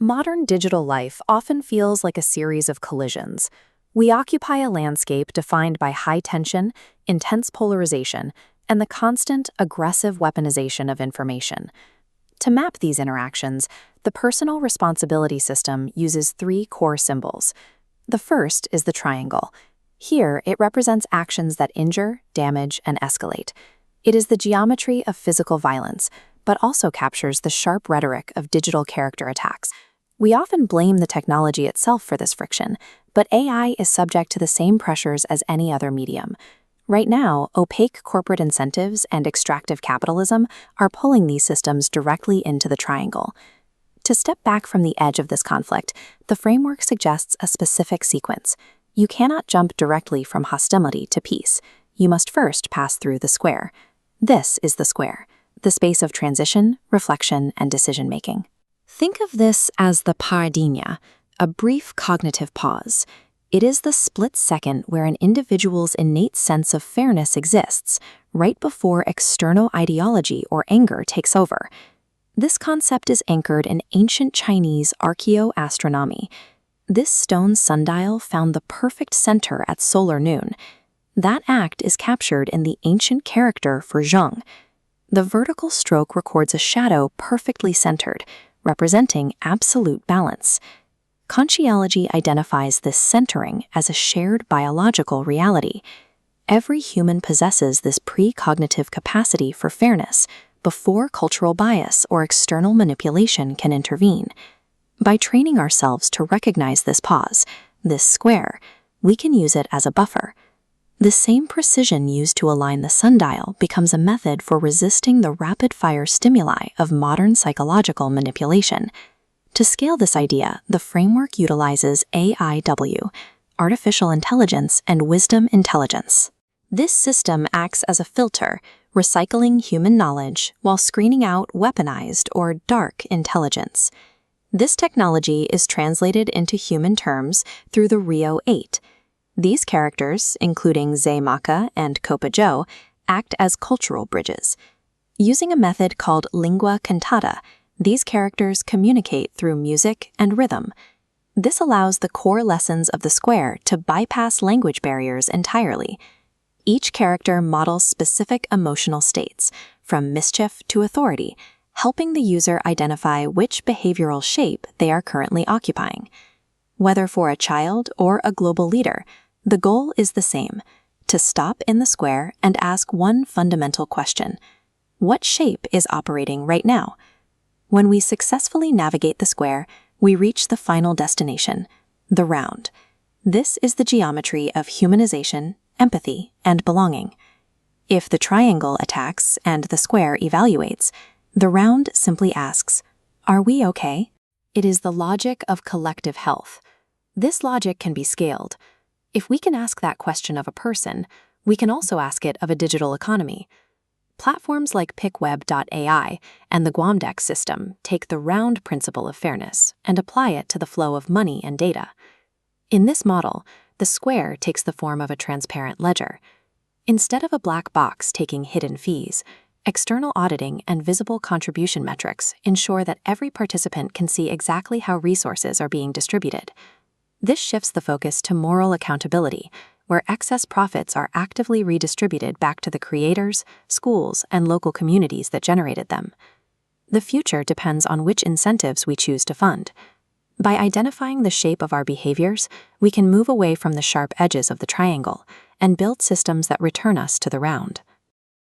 Modern digital life often feels like a series of collisions. We occupy a landscape defined by high tension, intense polarization, and the constant, aggressive weaponization of information. To map these interactions, the personal responsibility system uses three core symbols. The first is the triangle. Here, it represents actions that injure, damage, and escalate. It is the geometry of physical violence, but also captures the sharp rhetoric of digital character attacks. We often blame the technology itself for this friction, but AI is subject to the same pressures as any other medium. Right now, opaque corporate incentives and extractive capitalism are pulling these systems directly into the triangle. To step back from the edge of this conflict, the framework suggests a specific sequence. You cannot jump directly from hostility to peace. You must first pass through the square. This is the square, the space of transition, reflection, and decision-making. Think of this as the paradinha, a brief cognitive pause. It is the split second where an individual's innate sense of fairness exists, right before external ideology or anger takes over. This concept is anchored in ancient Chinese archaeoastronomy. This stone sundial found the perfect center at solar noon. That act is captured in the ancient character for zheng. The vertical stroke records a shadow perfectly centered, representing absolute balance. Consciencology identifies this centering as a shared biological reality. Every human possesses this precognitive capacity for fairness before cultural bias or external manipulation can intervene. By training ourselves to recognize this pause, this square, we can use it as a buffer. The same precision used to align the sundial becomes a method for resisting the rapid-fire stimuli of modern psychological manipulation. To scale this idea, the framework utilizes AIW, artificial intelligence and wisdom intelligence. This system acts as a filter, recycling human knowledge while screening out weaponized or dark intelligence. This technology is translated into human terms through the Rio 8. These characters, including Zé Maca and Copa Joe, act as cultural bridges. Using a method called lingua cantata, these characters communicate through music and rhythm. This allows the core lessons of the square to bypass language barriers entirely. Each character models specific emotional states, from mischief to authority, helping the user identify which behavioral shape they are currently occupying. Whether for a child or a global leader, the goal is the same: to stop in the square and ask one fundamental question: what shape is operating right now? When we successfully navigate the square, we reach the final destination, the round. This is the geometry of humanization, empathy, and belonging. If the triangle attacks and the square evaluates, the round simply asks, "Are we okay?" It is the logic of collective health. This logic can be scaled. If we can ask that question of a person, we can also ask it of a digital economy. Platforms like PicWeb.ai and the Guamdex system take the round principle of fairness and apply it to the flow of money and data. In this model, the square takes the form of a transparent ledger. Instead of a black box taking hidden fees, external auditing and visible contribution metrics ensure that every participant can see exactly how resources are being distributed. This shifts the focus to moral accountability, where excess profits are actively redistributed back to the creators, schools, and local communities that generated them. The future depends on which incentives we choose to fund. By identifying the shape of our behaviors, we can move away from the sharp edges of the triangle and build systems that return us to the round.